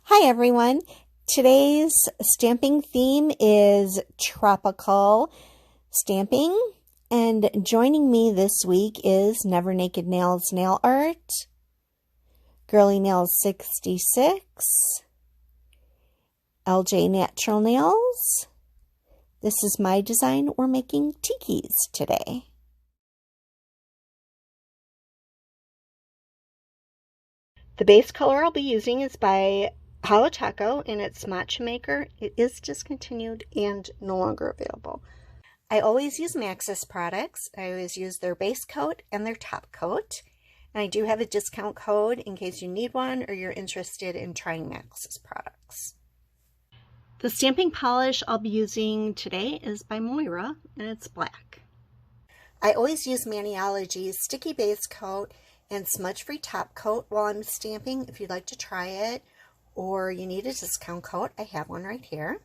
Hi everyone. Today's stamping theme is tropical stamping, and joining me this week is Never Naked Nails Nail Art, Girly Nails 66, LJ Natural Nails. This is my design. We're making tikis today. The base color I'll be using is by Holo and it's Matcha Maker. It is discontinued and no longer available. I always use Maxus products. I always use their base coat and their top coat. And I do have a discount code in case you need one or you're interested in trying Maxus products. The stamping polish I'll be using today is by Moira, and it's black. I always use Maniology's sticky base coat and smudge-free top coat while I'm stamping. If you'd like to try it or you need a discount code, I have one right here.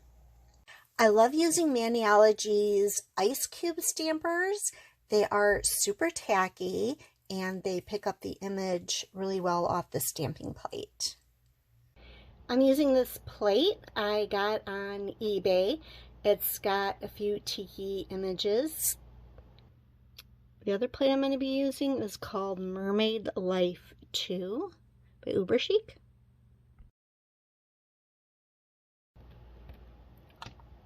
I love using Maniology's ice cube stampers. They are super tacky and they pick up the image really well off the stamping plate. I'm using this plate I got on eBay. It's got a few tiki images. The other plate I'm going to be using is called Mermaid Life 2 by Uber Chic.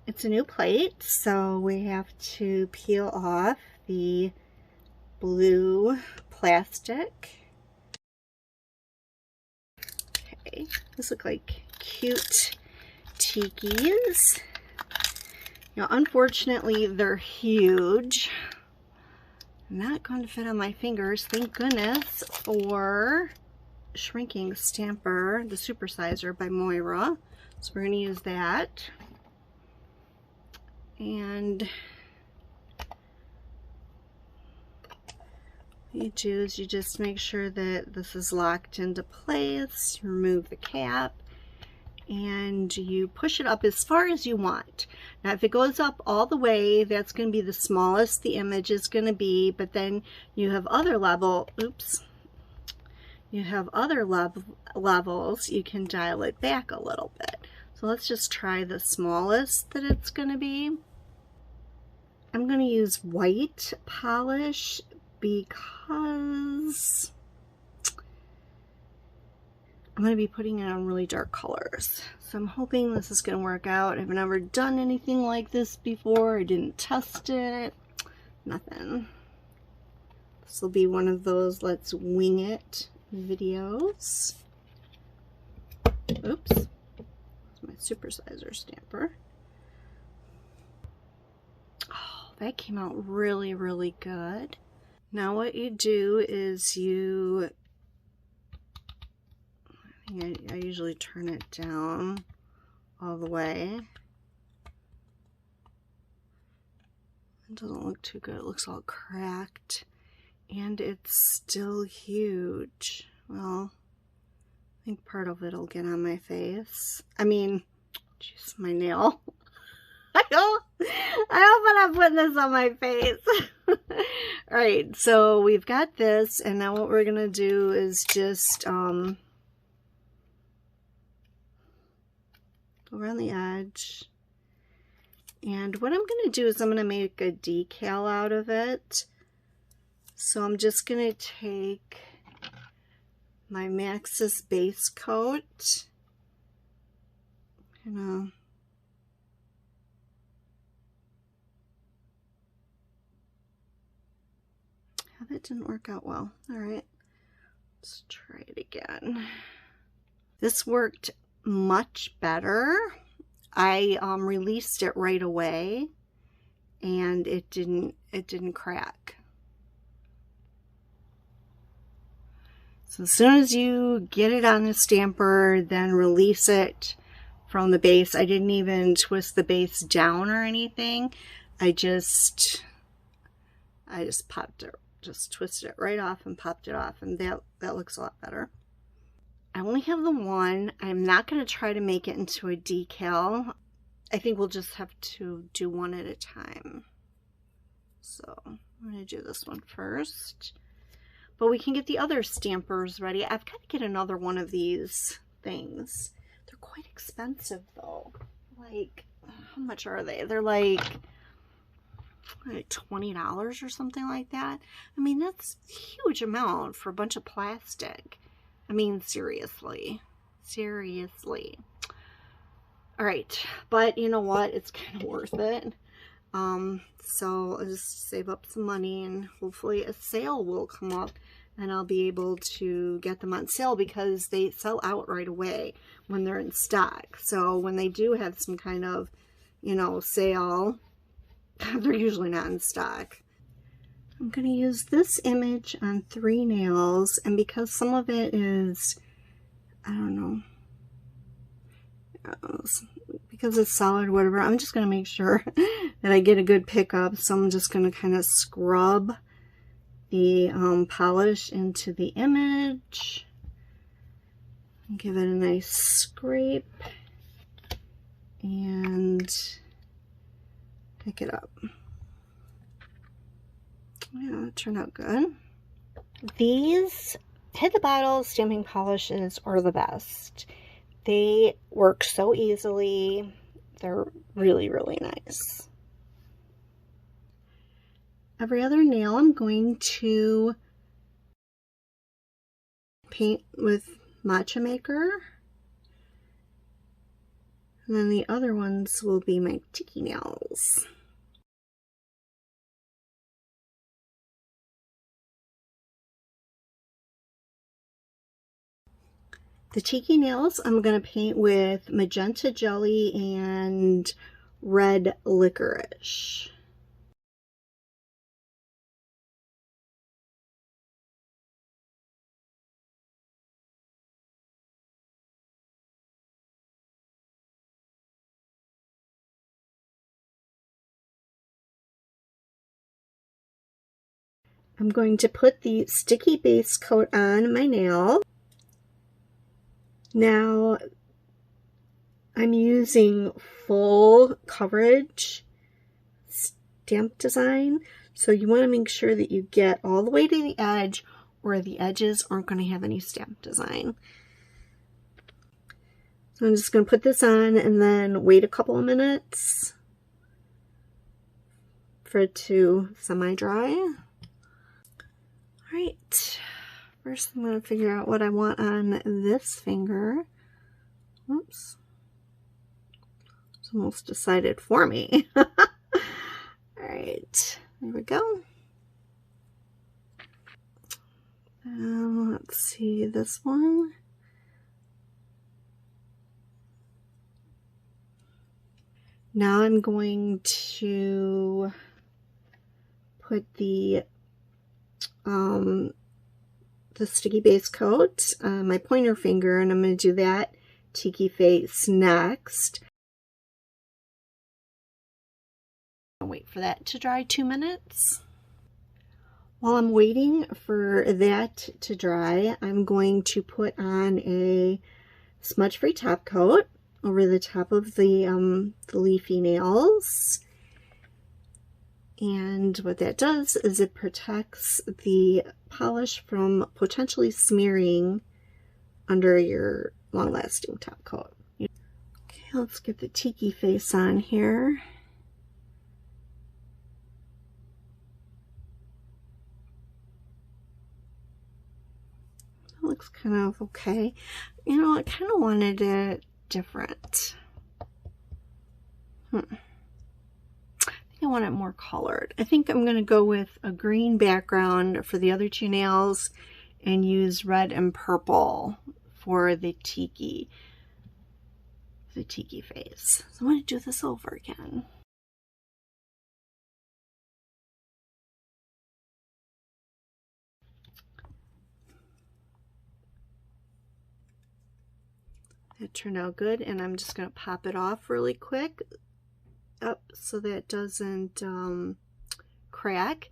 It's a new plate, so we have to peel off the blue plastic. Okay, these look like cute tikis. Now, unfortunately, they're huge. Not going to fit on my fingers. Thank goodness for shrinking stamper, the supersizer by Moira. So we're going to use that. And what you do is you just make sure that this is locked into place. You remove the cap and you push it up as far as you want. Now if it goes up all the way, that's going to be the smallest the image is going to be, but then you have other levels you can dial it back a little bit. So let's just try the smallest that it's going to be. I'm going to use white polish because I'm going to be putting it on really dark colors. So I'm hoping this is going to work out. I've never done anything like this before. I didn't test it. Nothing. This will be one of those let's wing it videos. Oops. That's my supersizer stamper. Oh, that came out really, really good. Now what you do is I usually turn it down all the way. It doesn't look too good. It looks all cracked. And it's still huge. Well, I think part of it will get on my face. I mean, jeez, my nail. I hope I'm not putting this on my face. Alright, so we've got this, and now what we're going to do is just go around the edge. And what I'm going to do is I'm going to make a decal out of it. So I'm just going to take my Maxus base coat. That didn't work out well. Alright, let's try it again. This worked much better. I released it right away and it didn't crack. So as soon as you get it on the stamper, then release it from the base. I didn't even twist the base down or anything. I just popped it, just twisted it right off and popped it off, and that looks a lot better. I only have the one. I'm not going to try to make it into a decal. I think we'll just have to do one at a time. So I'm going to do this one first. But we can get the other stampers ready. I've got to get another one of these things. They're They're quite expensive though. Like, how much are they? They're like $20 or something like that. I mean, that's a huge amount for a bunch of plastic. I mean, seriously. Seriously. Alright, but you know what? It's kind of worth it. So I'll just save up some money and hopefully a sale will come up and I'll be able to get them on sale because they sell out right away when they're in stock. So when they do have some kind of, you know, sale, they're usually not in stock. I'm going to use this image on 3 nails, and because some of it is, I don't know, because it's solid or whatever, I'm just going to make sure that I get a good pickup. So I'm just going to kind of scrub the polish into the image and give it a nice scrape and pick it up. Yeah, it turned out good. These Hit the Bottle stamping polishes are the best. They work so easily. They're really, really nice. Every other nail I'm going to paint with Matcha Maker. And then the other ones will be my tiki nails. The tiki nails I'm going to paint with magenta jelly and red licorice. I'm going to put the sticky base coat on my nail. Now, I'm using full coverage stamp design, so you want to make sure that you get all the way to the edge or the edges aren't going to have any stamp design. So I'm just going to put this on and then wait a couple of minutes for it to semi-dry. Alright, first I'm going to figure out what I want on this finger. Oops. It's almost decided for me. Alright, there we go. Let's see this one. Now I'm going to put the sticky base coat on my pointer finger, and I'm going to do that tiki face next. I'll wait for that to dry 2 minutes. While I'm waiting for that to dry, I'm going to put on a smudge-free top coat over the top of the leafy nails. And what that does is it protects the polish from potentially smearing under your long-lasting top coat. Okay, let's get the tiki face on here. That looks kind of okay. You know, I kind of wanted it different. I want it more colored. I think I'm going to go with a green background for the other 2 nails and use red and purple for the tiki face. So I'm going to do this over again. That turned out good, and I'm just going to pop it off really quick up so that it doesn't crack.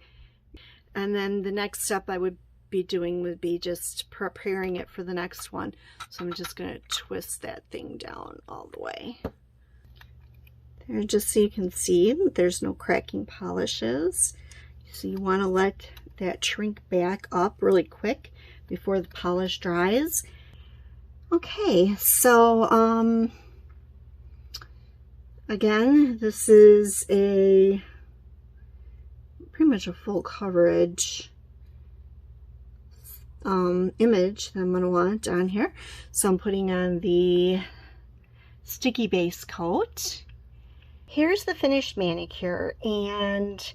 And then the next step I would be doing would be just preparing it for the next one. So I'm just going to twist that thing down all the way. There, just so you can see that there's no cracking polishes. So you want to let that shrink back up really quick before the polish dries. Okay, so again, this is a pretty much a full coverage image that I'm going to want on here. So I'm putting on the sticky base coat. Here's the finished manicure, and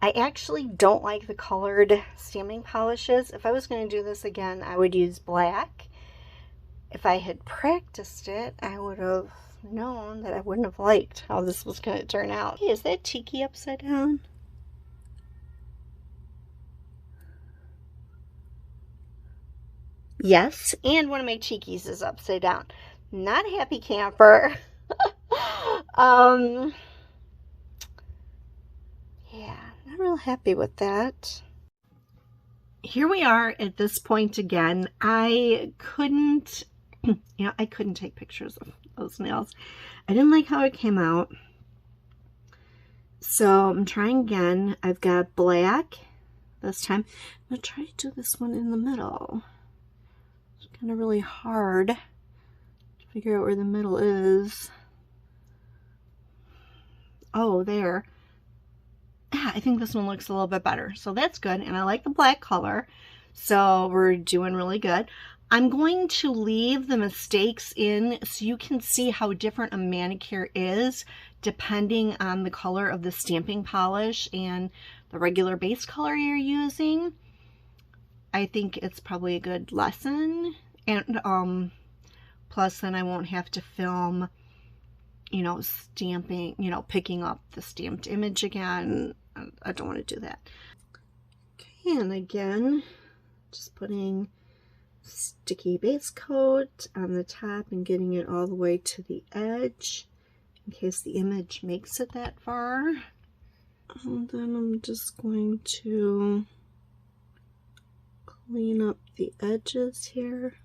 I actually don't like the colored stamping polishes. If I was going to do this again, I would use black. If I had practiced it, I would have known that I wouldn't have liked how this was going to turn out. Hey, is that Tiki upside down? Yes, and one of my Tikis is upside down. Not a happy camper. Yeah, not real happy with that. Here we are at this point again. I couldn't, I couldn't take pictures of those nails. I didn't like how it came out. So I'm trying again. I've got black this time. I'm gonna try to do this one in the middle. It's kind of really hard to figure out where the middle is. Oh, there. Yeah, I think this one looks a little bit better. So that's good. And I like the black color. So we're doing really good. I'm going to leave the mistakes in so you can see how different a manicure is depending on the color of the stamping polish and the regular base color you're using. I think it's probably a good lesson. And plus then I won't have to film, you know, stamping, you know, picking up the stamped image again. I don't want to do that. Okay, and again, just putting sticky base coat on the top and getting it all the way to the edge in case the image makes it that far. And then I'm just going to clean up the edges here.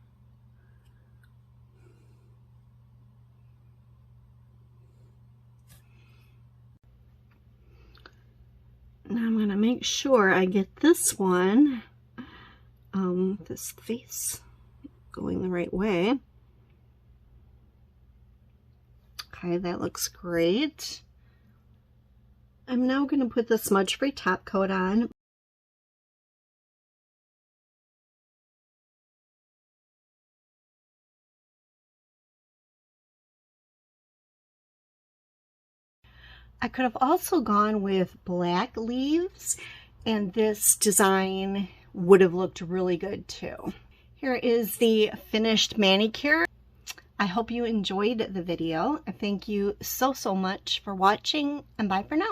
Now I'm going to make sure I get this one, this face going the right way. Okay, that looks great. I'm now going to put the smudge-free top coat on. I could have also gone with black leaves, and this design would have looked really good too. Here is the finished manicure. I hope you enjoyed the video. Thank you so much for watching, and bye for now.